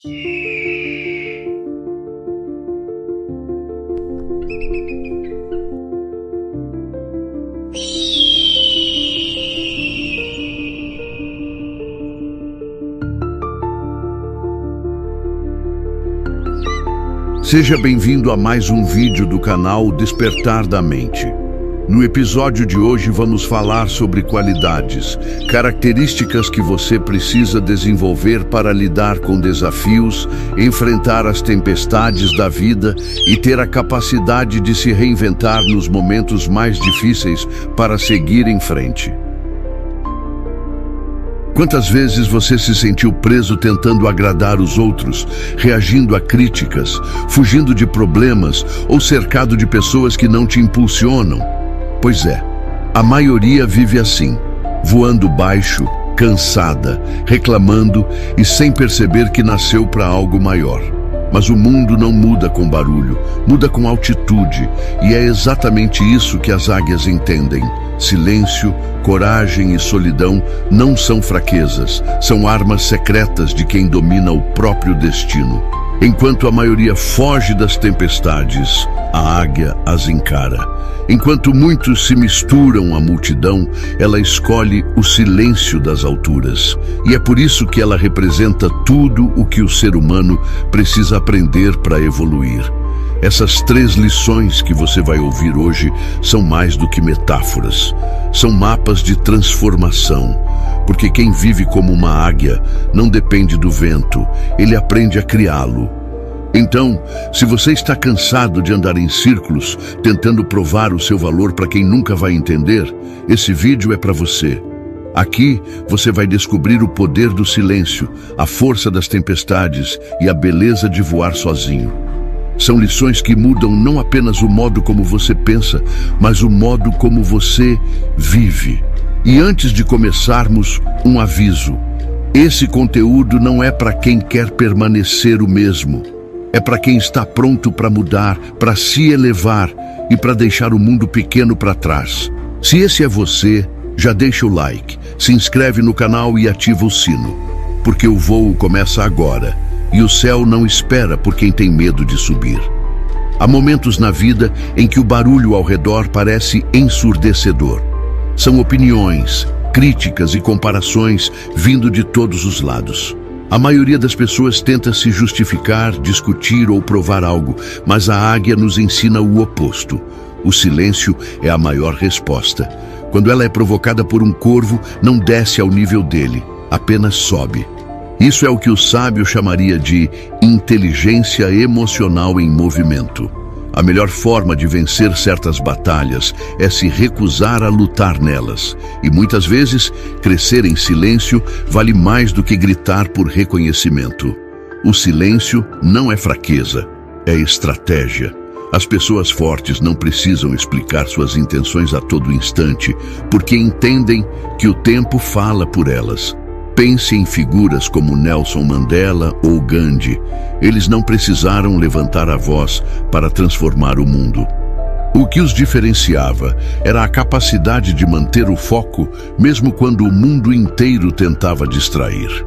Seja bem-vindo a mais um vídeo do canal Despertar da Mente. No episódio de hoje vamos falar sobre qualidades, características que você precisa desenvolver para lidar com desafios, enfrentar as tempestades da vida e ter a capacidade de se reinventar nos momentos mais difíceis para seguir em frente. Quantas vezes você se sentiu preso tentando agradar os outros, reagindo a críticas, fugindo de problemas ou cercado de pessoas que não te impulsionam? Pois é, a maioria vive assim, voando baixo, cansada, reclamando e sem perceber que nasceu para algo maior. Mas o mundo não muda com barulho, muda com altitude, e é exatamente isso que as águias entendem. Silêncio, coragem e solidão não são fraquezas, são armas secretas de quem domina o próprio destino. Enquanto a maioria foge das tempestades, a águia as encara. Enquanto muitos se misturam à multidão, ela escolhe o silêncio das alturas. E é por isso que ela representa tudo o que o ser humano precisa aprender para evoluir. Essas 3 lições que você vai ouvir hoje são mais do que metáforas. São mapas de transformação. Porque quem vive como uma águia não depende do vento, ele aprende a criá-lo. Então, se você está cansado de andar em círculos, tentando provar o seu valor para quem nunca vai entender, esse vídeo é para você. Aqui, você vai descobrir o poder do silêncio, a força das tempestades e a beleza de voar sozinho. São lições que mudam não apenas o modo como você pensa, mas o modo como você vive. E antes de começarmos, um aviso. Esse conteúdo não é para quem quer permanecer o mesmo. É para quem está pronto para mudar, para se elevar e para deixar o mundo pequeno para trás. Se esse é você, já deixa o like, se inscreve no canal e ativa o sino. Porque o voo começa agora e o céu não espera por quem tem medo de subir. Há momentos na vida em que o barulho ao redor parece ensurdecedor. São opiniões, críticas e comparações vindo de todos os lados. A maioria das pessoas tenta se justificar, discutir ou provar algo, mas a águia nos ensina o oposto. O silêncio é a maior resposta. Quando ela é provocada por um corvo, não desce ao nível dele, apenas sobe. Isso é o que o sábio chamaria de inteligência emocional em movimento. A melhor forma de vencer certas batalhas é se recusar a lutar nelas. E muitas vezes, crescer em silêncio vale mais do que gritar por reconhecimento. O silêncio não é fraqueza, é estratégia. As pessoas fortes não precisam explicar suas intenções a todo instante, porque entendem que o tempo fala por elas. Pense em figuras como Nelson Mandela ou Gandhi. Eles não precisaram levantar a voz para transformar o mundo. O que os diferenciava era a capacidade de manter o foco, mesmo quando o mundo inteiro tentava distrair.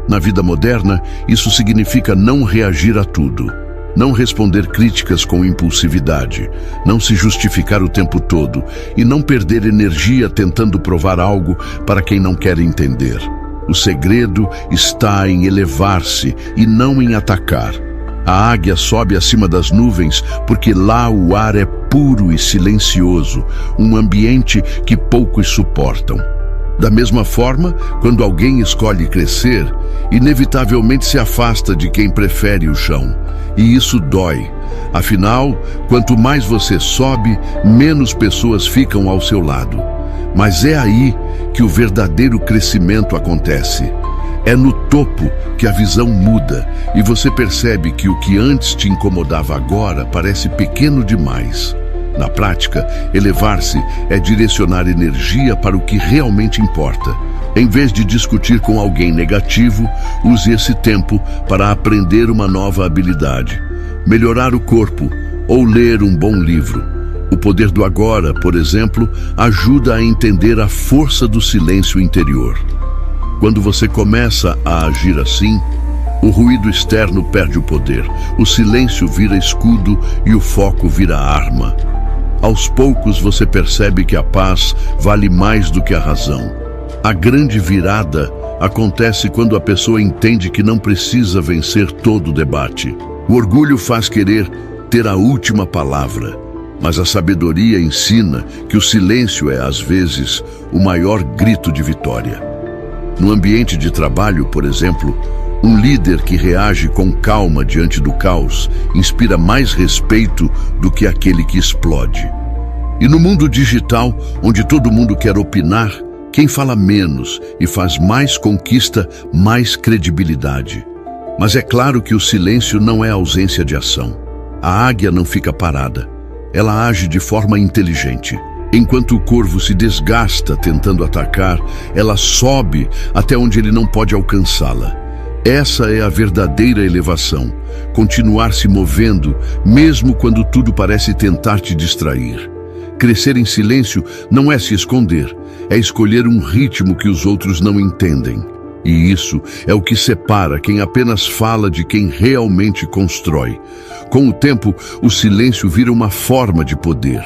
Na vida moderna, isso significa não reagir a tudo, não responder críticas com impulsividade, não se justificar o tempo todo e não perder energia tentando provar algo para quem não quer entender. O segredo está em elevar-se e não em atacar. A águia sobe acima das nuvens porque lá o ar é puro e silencioso, um ambiente que poucos suportam. Da mesma forma, quando alguém escolhe crescer, inevitavelmente se afasta de quem prefere o chão. E isso dói. Afinal, quanto mais você sobe, menos pessoas ficam ao seu lado. Mas é aí que o verdadeiro crescimento acontece. É no topo que a visão muda e você percebe que o que antes te incomodava agora parece pequeno demais. Na prática, elevar-se é direcionar energia para o que realmente importa. Em vez de discutir com alguém negativo, use esse tempo para aprender uma nova habilidade, melhorar o corpo ou ler um bom livro. O poder do agora, por exemplo, ajuda a entender a força do silêncio interior. Quando você começa a agir assim, O ruído externo perde o poder, o silêncio vira escudo e o foco vira arma. Aos poucos você percebe que a paz vale mais do que a razão. A grande virada acontece quando a pessoa entende que não precisa vencer todo o debate. O orgulho faz querer ter a última palavra, mas a sabedoria ensina que o silêncio é, às vezes, o maior grito de vitória. No ambiente de trabalho, por exemplo, um líder que reage com calma diante do caos inspira mais respeito do que aquele que explode. E no mundo digital, onde todo mundo quer opinar, quem fala menos e faz mais conquista mais credibilidade. Mas é claro que o silêncio não é ausência de ação. A águia não fica parada. Ela age de forma inteligente. Enquanto o corvo se desgasta tentando atacar, ela sobe até onde ele não pode alcançá-la. Essa é a verdadeira elevação. Continuar se movendo, mesmo quando tudo parece tentar te distrair. Crescer em silêncio não é se esconder, é escolher um ritmo que os outros não entendem. E isso é o que separa quem apenas fala de quem realmente constrói. Com o tempo, o silêncio vira uma forma de poder.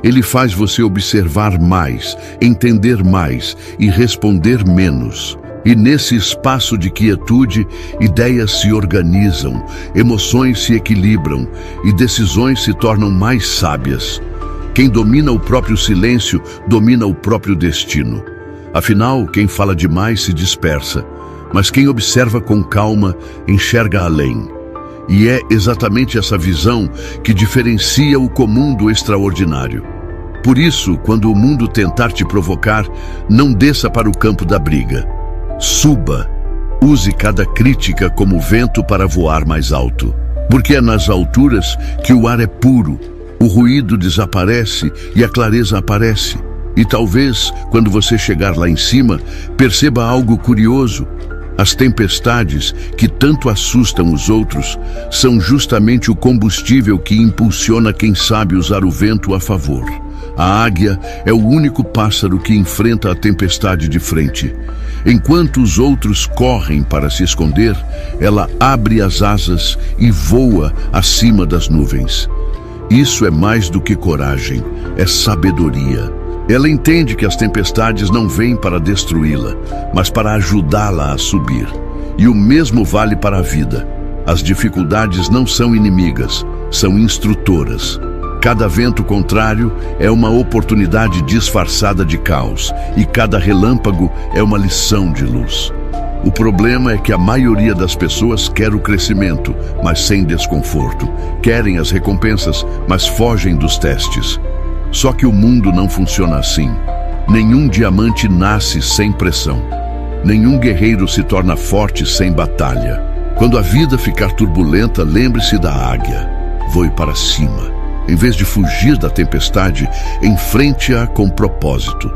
Ele faz você observar mais, entender mais e responder menos. E nesse espaço de quietude, ideias se organizam, emoções se equilibram e decisões se tornam mais sábias. Quem domina o próprio silêncio, domina o próprio destino. Afinal, quem fala demais se dispersa, mas quem observa com calma, enxerga além. E é exatamente essa visão que diferencia o comum do extraordinário. Por isso, quando o mundo tentar te provocar, não desça para o campo da briga. Suba. Use cada crítica como vento para voar mais alto. Porque é nas alturas que o ar é puro, o ruído desaparece e a clareza aparece. E talvez, quando você chegar lá em cima, perceba algo curioso. As tempestades que tanto assustam os outros são justamente o combustível que impulsiona quem sabe usar o vento a favor. A águia é o único pássaro que enfrenta a tempestade de frente. Enquanto os outros correm para se esconder, ela abre as asas e voa acima das nuvens. Isso é mais do que coragem, é sabedoria. Ela entende que as tempestades não vêm para destruí-la, mas para ajudá-la a subir. E o mesmo vale para a vida. As dificuldades não são inimigas, são instrutoras. Cada vento contrário é uma oportunidade disfarçada de caos, e cada relâmpago é uma lição de luz. O problema é que a maioria das pessoas quer o crescimento, mas sem desconforto. Querem as recompensas, mas fogem dos testes. Só que o mundo não funciona assim. Nenhum diamante nasce sem pressão. Nenhum guerreiro se torna forte sem batalha. Quando a vida ficar turbulenta, lembre-se da águia. Voe para cima. Em vez de fugir da tempestade, enfrente-a com propósito.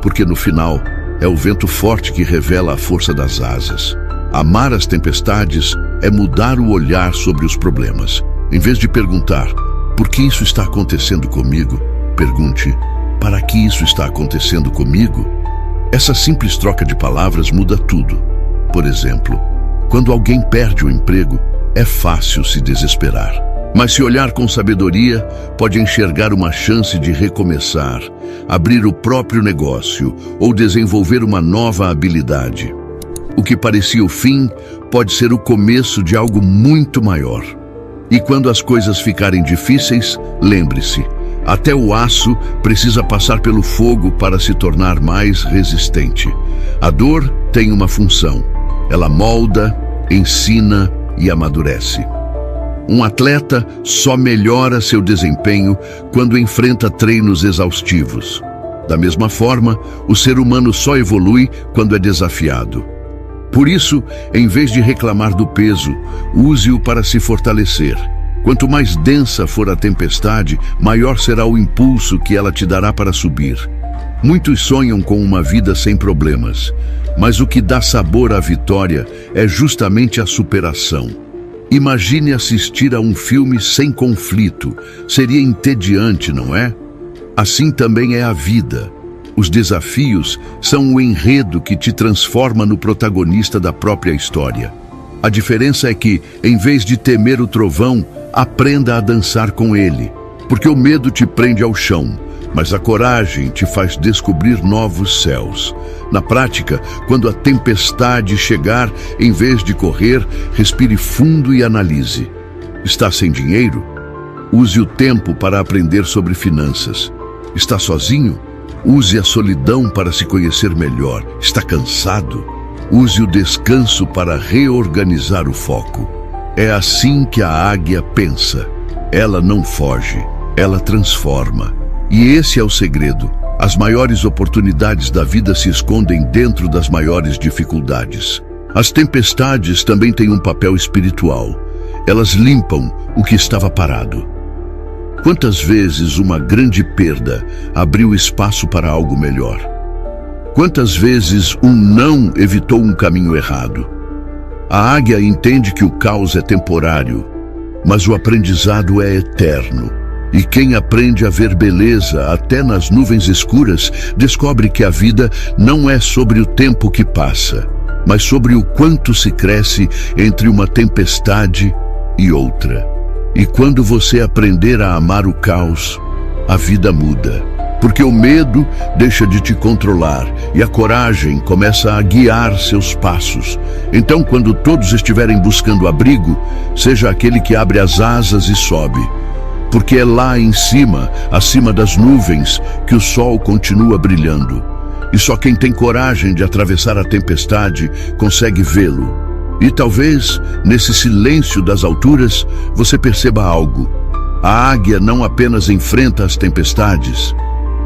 Porque no final, é o vento forte que revela a força das asas. Amar as tempestades é mudar o olhar sobre os problemas. Em vez de perguntar, por que isso está acontecendo comigo? Pergunte, para que isso está acontecendo comigo? Essa simples troca de palavras muda tudo. Por exemplo, quando alguém perde o emprego, é fácil se desesperar. Mas se olhar com sabedoria, pode enxergar uma chance de recomeçar, abrir o próprio negócio ou desenvolver uma nova habilidade. O que parecia o fim pode ser o começo de algo muito maior. E quando as coisas ficarem difíceis, lembre-se, até o aço precisa passar pelo fogo para se tornar mais resistente. A dor tem uma função. Ela molda, ensina e amadurece. Um atleta só melhora seu desempenho quando enfrenta treinos exaustivos. Da mesma forma, o ser humano só evolui quando é desafiado. Por isso, em vez de reclamar do peso, use-o para se fortalecer. Quanto mais densa for a tempestade, maior será o impulso que ela te dará para subir. Muitos sonham com uma vida sem problemas, mas o que dá sabor à vitória é justamente a superação. Imagine assistir a um filme sem conflito. Seria entediante, não é? Assim também é a vida. Os desafios são o enredo que te transforma no protagonista da própria história. A diferença é que, em vez de temer o trovão, aprenda a dançar com ele. Porque o medo te prende ao chão, mas a coragem te faz descobrir novos céus. Na prática, quando a tempestade chegar, em vez de correr, respire fundo e analise. Está sem dinheiro? Use o tempo para aprender sobre finanças. Está sozinho? Use a solidão para se conhecer melhor. Está cansado? Use o descanso para reorganizar o foco. É assim que a águia pensa. Ela não foge, ela transforma. E esse é o segredo. As maiores oportunidades da vida se escondem dentro das maiores dificuldades. As tempestades também têm um papel espiritual. Elas limpam o que estava parado. Quantas vezes uma grande perda abriu espaço para algo melhor? Quantas vezes um não evitou um caminho errado? A águia entende que o caos é temporário, mas o aprendizado é eterno. E quem aprende a ver beleza até nas nuvens escuras, descobre que a vida não é sobre o tempo que passa, mas sobre o quanto se cresce entre uma tempestade e outra. E quando você aprender a amar o caos, a vida muda. Porque o medo deixa de te controlar e a coragem começa a guiar seus passos. Então, quando todos estiverem buscando abrigo, seja aquele que abre as asas e sobe. Porque é lá em cima, acima das nuvens, que o sol continua brilhando. E só quem tem coragem de atravessar a tempestade consegue vê-lo. E talvez, nesse silêncio das alturas, você perceba algo. A águia não apenas enfrenta as tempestades,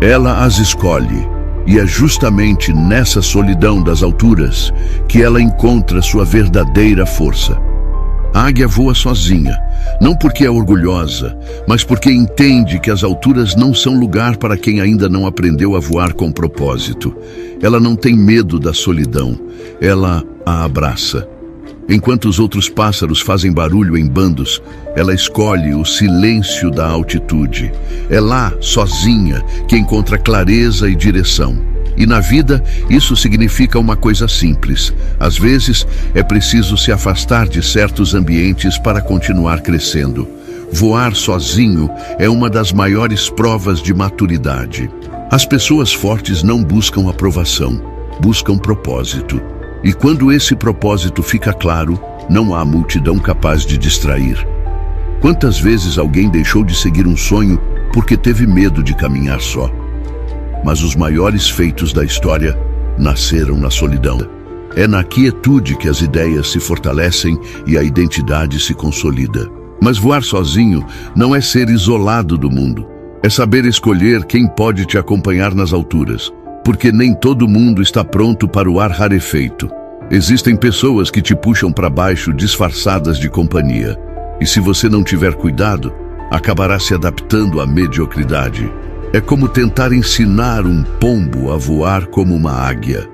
ela as escolhe. E é justamente nessa solidão das alturas que ela encontra sua verdadeira força. A águia voa sozinha, não porque é orgulhosa, mas porque entende que as alturas não são lugar para quem ainda não aprendeu a voar com propósito. Ela não tem medo da solidão, ela a abraça. Enquanto os outros pássaros fazem barulho em bandos, ela escolhe o silêncio da altitude. É lá, sozinha, que encontra clareza e direção. E na vida, isso significa uma coisa simples. Às vezes, é preciso se afastar de certos ambientes para continuar crescendo. Voar sozinho é uma das maiores provas de maturidade. As pessoas fortes não buscam aprovação, buscam propósito. E quando esse propósito fica claro, não há multidão capaz de distrair. Quantas vezes alguém deixou de seguir um sonho porque teve medo de caminhar só? Mas os maiores feitos da história nasceram na solidão. É na quietude que as ideias se fortalecem e a identidade se consolida. Mas voar sozinho não é ser isolado do mundo. É saber escolher quem pode te acompanhar nas alturas. Porque nem todo mundo está pronto para o ar rarefeito. Existem pessoas que te puxam para baixo disfarçadas de companhia. E se você não tiver cuidado, acabará se adaptando à mediocridade. É como tentar ensinar um pombo a voar como uma águia.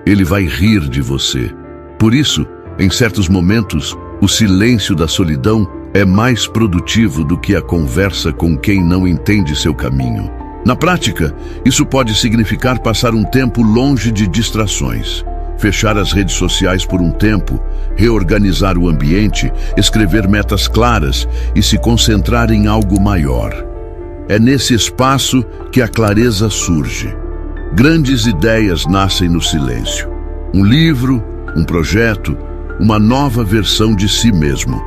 Ele vai rir de você. Por isso, em certos momentos, o silêncio da solidão é mais produtivo do que a conversa com quem não entende seu caminho. Na prática, isso pode significar passar um tempo longe de distrações, fechar as redes sociais por um tempo, reorganizar o ambiente, escrever metas claras e se concentrar em algo maior. É nesse espaço que a clareza surge. Grandes ideias nascem no silêncio. Um livro, um projeto, uma nova versão de si mesmo.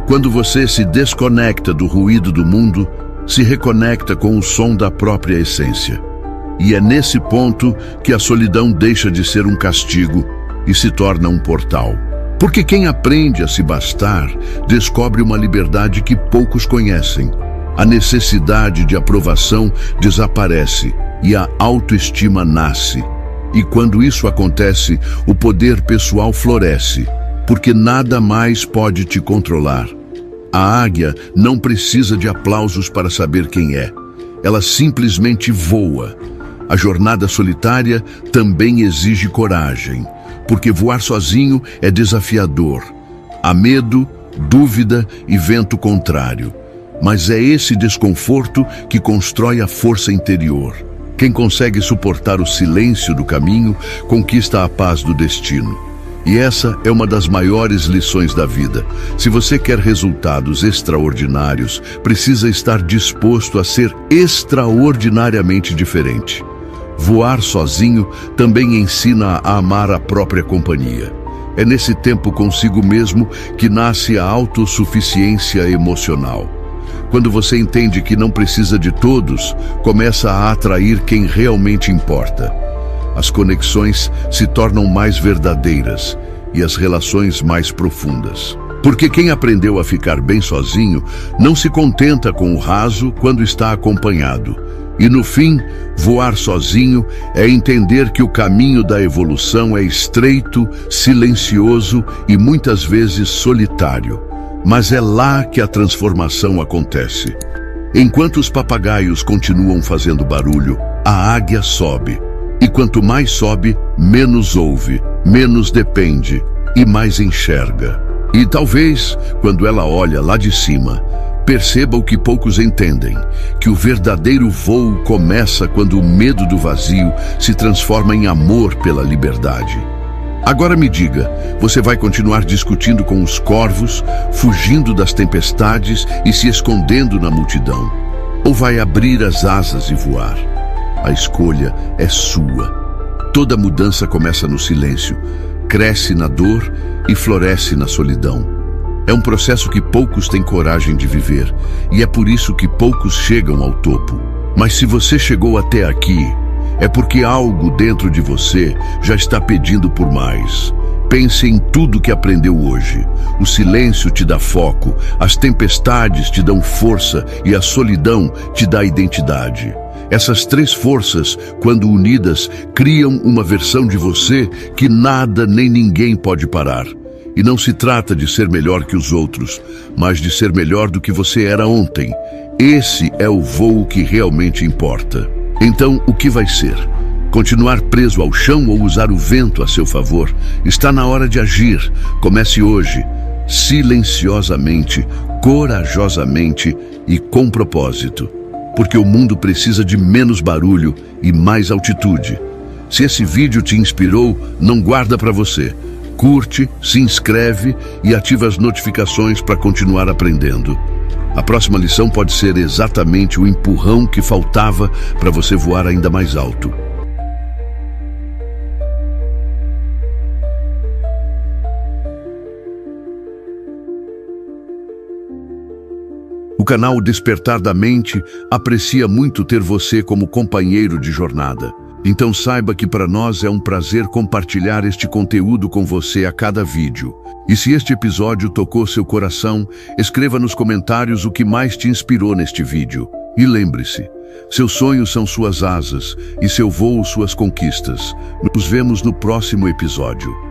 Quando você se desconecta do ruído do mundo, se reconecta com o som da própria essência. E é nesse ponto que a solidão deixa de ser um castigo e se torna um portal. Porque quem aprende a se bastar, descobre uma liberdade que poucos conhecem. A necessidade de aprovação desaparece e a autoestima nasce. E quando isso acontece, o poder pessoal floresce, porque nada mais pode te controlar. A águia não precisa de aplausos para saber quem é. Ela simplesmente voa. A jornada solitária também exige coragem, porque voar sozinho é desafiador. Há medo, dúvida e vento contrário. Mas é esse desconforto que constrói a força interior. Quem consegue suportar o silêncio do caminho, conquista a paz do destino. E essa é uma das maiores lições da vida. Se você quer resultados extraordinários, precisa estar disposto a ser extraordinariamente diferente. Voar sozinho também ensina a amar a própria companhia. É nesse tempo consigo mesmo que nasce a autossuficiência emocional. Quando você entende que não precisa de todos, começa a atrair quem realmente importa. As conexões se tornam mais verdadeiras e as relações mais profundas. Porque quem aprendeu a ficar bem sozinho não se contenta com o raso quando está acompanhado. E no fim, voar sozinho é entender que o caminho da evolução é estreito, silencioso e muitas vezes solitário. Mas é lá que a transformação acontece. Enquanto os papagaios continuam fazendo barulho, a águia sobe. E quanto mais sobe, menos ouve, menos depende e mais enxerga. E talvez, quando ela olha lá de cima, perceba o que poucos entendem, que o verdadeiro voo começa quando o medo do vazio se transforma em amor pela liberdade. Agora me diga, você vai continuar discutindo com os corvos, fugindo das tempestades e se escondendo na multidão? Ou vai abrir as asas e voar? A escolha é sua. Toda mudança começa no silêncio, cresce na dor e floresce na solidão. É um processo que poucos têm coragem de viver, e é por isso que poucos chegam ao topo. Mas se você chegou até aqui, é porque algo dentro de você já está pedindo por mais. Pense em tudo que aprendeu hoje. O silêncio te dá foco, as tempestades te dão força e a solidão te dá identidade. Essas três forças, quando unidas, criam uma versão de você que nada nem ninguém pode parar. E não se trata de ser melhor que os outros, mas de ser melhor do que você era ontem. Esse é o voo que realmente importa. Então, o que vai ser? Continuar preso ao chão ou usar o vento a seu favor? Está na hora de agir. Comece hoje, silenciosamente, corajosamente e com propósito. Porque o mundo precisa de menos barulho e mais altitude. Se esse vídeo te inspirou, não guarda para você. Curte, se inscreve e ativa as notificações para continuar aprendendo. A próxima lição pode ser exatamente o empurrão que faltava para você voar ainda mais alto. O canal Despertar da Mente aprecia muito ter você como companheiro de jornada. Então saiba que para nós é um prazer compartilhar este conteúdo com você a cada vídeo. E se este episódio tocou seu coração, escreva nos comentários o que mais te inspirou neste vídeo. E lembre-se, seus sonhos são suas asas e seu voo suas conquistas. Nos vemos no próximo episódio.